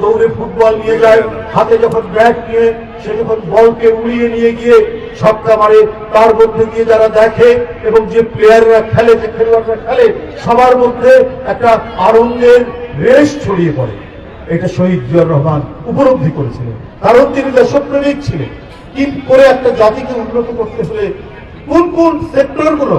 দৌড়ে ফুটবল নিয়ে যায়, হাতে যখন ব্যাট নিয়ে সে যখন বলকে উড়িয়ে নিয়ে গিয়ে ছক্কা মারে, তার মধ্যে দিয়ে যারা দেখে এবং যে প্লেয়াররা খেলে, যে খেলোয়াড়রা খেলে, সবার মধ্যে একটা আনন্দের রেশ ছড়িয়ে পড়ে। এটা শহীদ জিয়াউর রহমান উপলব্ধি করেছিলেন, কারণ তিনি দেশপ্রেমিক ছিলেন। কি করে একটা জাতিকে উন্নত করতে হলে কোন কোন সেক্টরগুলো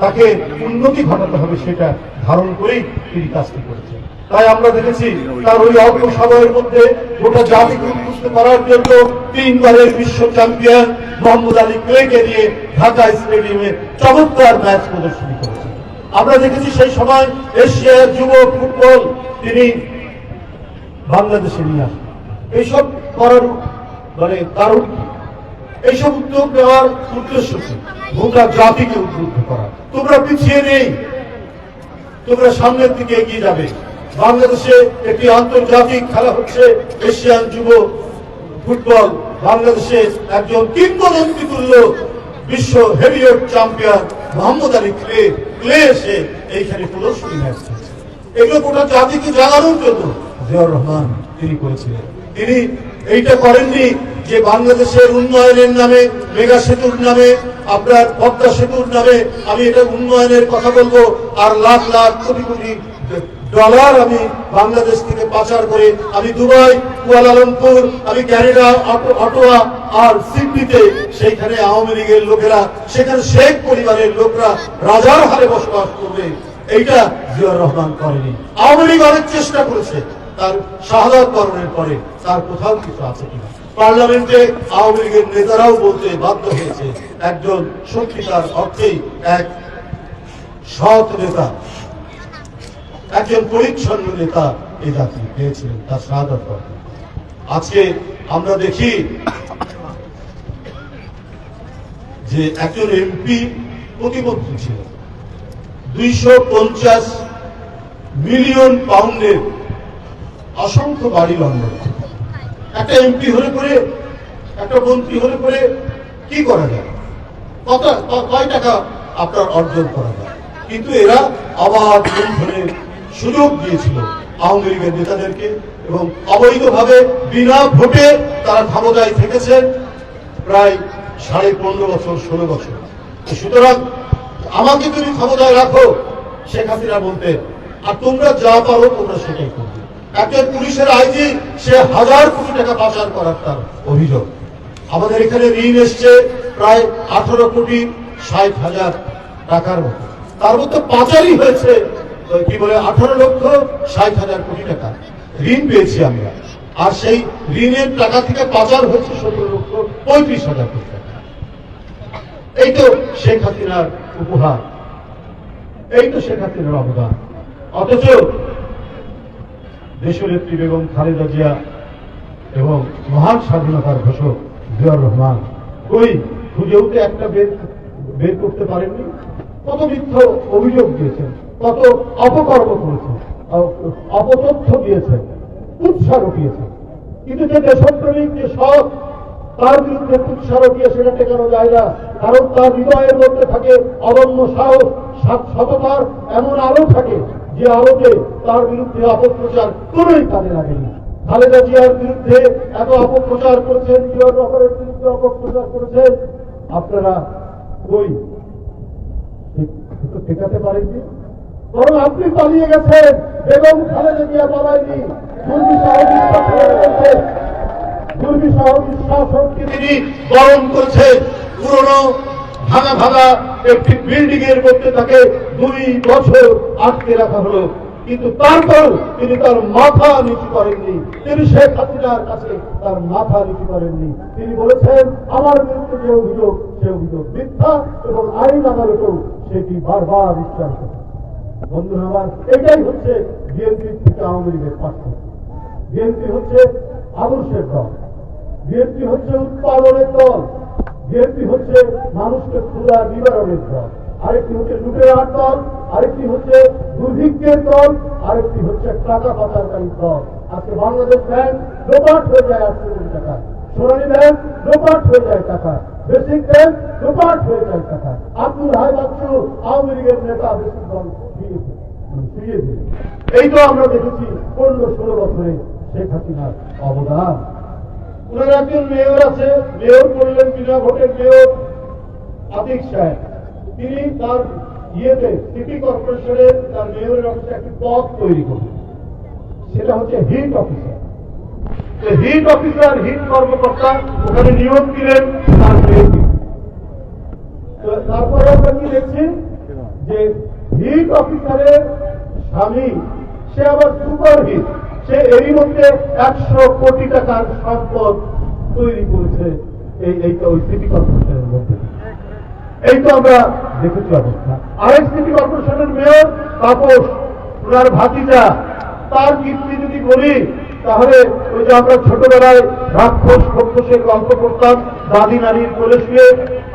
তাকে উন্নতি ঘটাতে হবে সেটা ধারণ করেই তিনি কাজটি করেছেন। তাই আমরা দেখেছি তার ওই অল্প সময়ের মধ্যে গোটা জাতিকে উন্মুক্ত করার জন্য 3 বারের বিশ্ব চ্যাম্পিয়ন মোহাম্মদ আলী ক্লেকে নিয়ে ঢাকা স্টেডিয়ামে চমৎকার ম্যাচ প্রদর্শনী করেছেন। আমরা দেখেছি সেই সময় এশিয়ার যুব ফুটবল তিনি বাংলাদেশে নিয়ে আসেন। এইসব করার কারণ এইসব উদ্যোগ নেওয়ার উদ্দেশ্য কি? গোটা জাতিকে উদ্বুদ্ধ করা। তোমরা পিছিয়ে নেই, তোমরা সামনের দিকে এগিয়ে যাবে। বাংলাদেশে একটি আন্তর্জাতিক খেলা হচ্ছে এশিয়ান যুব ফুটবল। বাংলাদেশে একজন কিংবদন্তি তুল্য বিশ্ব heavyweight champion Mohammad Ali clay এসে এইখানে প্রদর্শনী আসছে। এগুলো গোটা জাতিকে জানানোর জন্য জিয়াউর রহমান তিনি করেছিলেন। তিনি এইটা করেননি যে বাংলাদেশের উন্নয়নের নামে, মেগা সেতুর নামে, আপনার পদ্মা সেতুর নামে আমি এটা উন্নয়নের কথা বলবো, আর লাখ লাখ কোটি কোটি ডলার আমি বাংলাদেশ থেকে পাচার করে আমি দুবাই, কুয়ালালামপুর, আমি ক্যানাডা, অটোয়া আর সিডনিতে সেইখানে আওয়ামী লীগের লোকেরা, সেখানে শেখ পরিবারের লোকরা রাজার হারে বসবাস করবে, এইটা জিয়াউর রহমান করেনি। আওয়ামী লীগ অনেক চেষ্টা করেছে, তার শাহাদাত বরণের পরে তার কোথাও কিছু আছে কিনা। পার্লামেন্টে আওয়ামী লীগের নেতারাও বলতে বাধ্য হয়েছে একজন সত্যিকার অর্থেই এক সৎ নেতা, একজন পরিচ্ছন্ন নেতা এই জাতি পেয়েছিলেন তার শাহাদাত বরণ। আজকে আমরা দেখি যে একজন এমপি প্রতিবদ্ধ ছিল 250 মিলিয়ন পাউন্ডের অসংখ্য বাড়ি লন্ডন। একটা এমপি হলে পরে, একটা মন্ত্রী হলে পরে কি করা যায়, কয় টাকা আপনার অর্জন করা যায়। কিন্তু এরা অবাধ লুণ্ঠনের সুযোগ দিয়েছিল আওয়ামী লীগের নেতাদেরকে এবং অবৈধভাবে বিনা ভোটে তারা ক্ষমতায় থেকেছেন প্রায় 15.5 বছর, 16 বছর। সুতরাং আমাকে তুমি ক্ষমতায় রাখো, শেখ হাসিনা বলতেন, আর তোমরা যা পারো তোমরা সেটাই করবে। একজন পুলিশের আইজি, সে 1000 কোটি টাকা পাচার করার তার অভিযোগ। আমাদের এখানে ঋণ এসছে প্রায় 18,60,000 টাকার মতো, তার মধ্যে পাচারই হয়েছে কি বলে 18,60,000 কোটি টাকা ঋণ পেয়েছি আমরা। আর সেই ঋণের টাকা থেকে পাচার হয়েছে 17,35,000 কোটি টাকা। এই তো শেখ হাসিনার উপহার, এই তো শেখ হাসিনার অবদান। অথচ দেশনেত্রী বেগম খালেদা জিয়া এবং মহান স্বাধীনতার ঘোষক জিয়াউর রহমান কই খুঁজে উঠে একটা বের করতে পারেননি। কত মিথ্যা অভিযোগ দিয়েছেন, কত অপকর্ম করেছেন, অপতথ্য দিয়েছেন, উৎসাহ রটিয়েছেন। কিন্তু যে দেশপ্রেমিক, যে সৎ, তার বিরুদ্ধে উৎসাহ রটিয়ে সেটা টেকানো যায় না। কারণ তার হৃদয়ের মধ্যে থাকে অদম্য সাহস, সততার এমন আলো থাকে যে আলোতে তার বিরুদ্ধে অপপ্রচার কোনোই কাজে লাগেনি। খালেদা জিয়ার বিরুদ্ধে এত অপপ্রচার করেছেন, জিয়াউর রহমানের বিরুদ্ধে অপপ্রচার করেছেন, আপনারা কই ঠেকাতে পারেননি। বরং আপনি পালিয়ে গেছেন, বেগম খালেদা জিয়া পালায়নি। দুর্বি শাসককে তিনি বরণ করেছেন। পুরনো ভাঙা ভাঙা একটি বিল্ডিং এর মধ্যে তাকে 2 বছর আটকে রাখা হলো, কিন্তু তারপর তিনি তার মাথা নিচু করেননি। তিনি শেখ হাসিনার কাছে তার মাথা নিচু করেননি। তিনি বলেছেন, আমার বিরুদ্ধে যে অভিযোগ, সে অভিযোগ মিথ্যা এবং আইন আদালতেও সেটি বারবার উচ্চারণ করে। বন্ধুরা আমার, এটাই হচ্ছে বিএনপি থেকে আওয়ামী লীগের পার্থক্য। বিএনপি হচ্ছে আদর্শের দল, বিএনপি হচ্ছে উৎপাদনের দল, বিএনপি হচ্ছে মানুষকে ক্ষুধা নিবারণের দল। আরেকটি হচ্ছে লুটেরার দল, আরেকটি হচ্ছে দুর্ভিক্ষের দল, আরেকটি হচ্ছে টাকা পাচারকারীর দল। আজকে বাংলাদেশ ব্যাংক লোপাট হয়ে যায় 800 কোটি টাকা, সোনালী ব্যাংক লোপাট হয়ে যায় টাকা, বেসিক ব্যাংক লোপাট হয়ে যায় টাকা। আব্দুল হাই বাচ্চু আওয়ামী লীগের নেতা বেসিক দল শুয়ে দিল। এই তো আমরা দেখেছি 15-16 বছরে শেখ হাসিনার অবদান। ওনার একজন মেয়র আছে, মেয়র করলেন বিনা ভোটের মেয়র আতিক সাহেব। তিনি তার সিটি কর্পোরেশনের তার মেয়রের অফিসে একটি পদ তৈরি করলেন, সেটা হচ্ছে heat officer. Heat officer, heat কর্মকর্তা ওখানে নিয়োগ দিলেন তার মেয়রকে। তারপরে আমরা কি দেখছি যে হিট অফিসারের স্বামী সে আবার সুপার হিট, সে এরই মধ্যে 100 কোটি টাকার সম্পদ তৈরি করেছে এইটা ওই সিটি কর্পোরেশনের মধ্যে। এই তো আমরা দেখেছি অবস্থা। আরেক সিটি কর্পোরেশনের মেয়র তাপস, ওনার ভাতিজা, তার কীর্তি যদি বলি তাহলে ওই যে আমরা ছোটবেলায় রাক্ষস খক্ষসের গল্প করতাম, দাদি নানির কোলে শুয়ে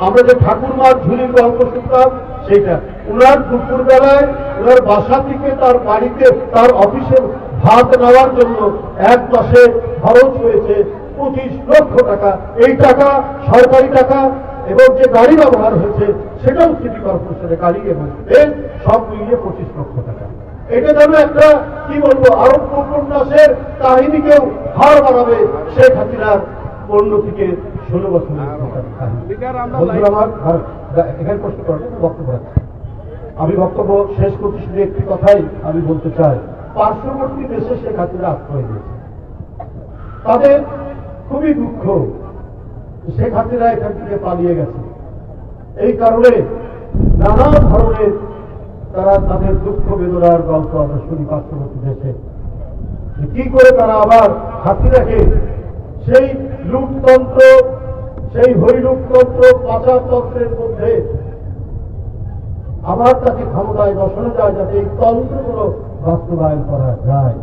আমরা যে ঠাকুরমার ঝুলির গল্প শুনতাম, সেইটা ওনার দুপুর বেলায় ওনার বাসা থেকে তার বাড়িতে তার অফিসে ভাত নেওয়ার জন্য এক মাসে খরচ হয়েছে 25 লক্ষ টাকা। এই টাকা সরকারি টাকা এবং যে গাড়ি ব্যবহার হয়েছে সেটাও সিটি কর্পোরেশনের গাড়ি এবং সব মিলিয়ে 25 লক্ষ টাকা। এটা যেন একটা কি বলবো আরব্য উপন্যাসের কাহিনীকেও হার বানাবে শেখ হাসিনার 15 থেকে 16 বছরের এখানে প্রশ্ন করেন বক্তব্য রাখছি। আমি বক্তব্য শেষ করছি, শুধু একটি কথাই আমি বলতে চাই, পার্শ্ববর্তী দেশে শেখ হাসিনা আশ্রয় দিয়েছে, তাদের খুবই দুঃখ শেখ হাসিনা এখান থেকে পালিয়ে গেছে। এই কারণে নানা ধরনের তারা তাদের দুঃখ বেদনার গল্প আমরা শুনি পার্শ্ববর্তী দেশে, কি করে তারা আবার হাসিনাকে সেই লুটতন্ত্র, সেই হরিলুটতন্ত্র, পাচারতন্ত্রের মধ্যে আবার তাকে ক্ষমতায় বসানো যায়, যাতে এই তন্ত্রগুলো বাস্তবায়ন করা যায়।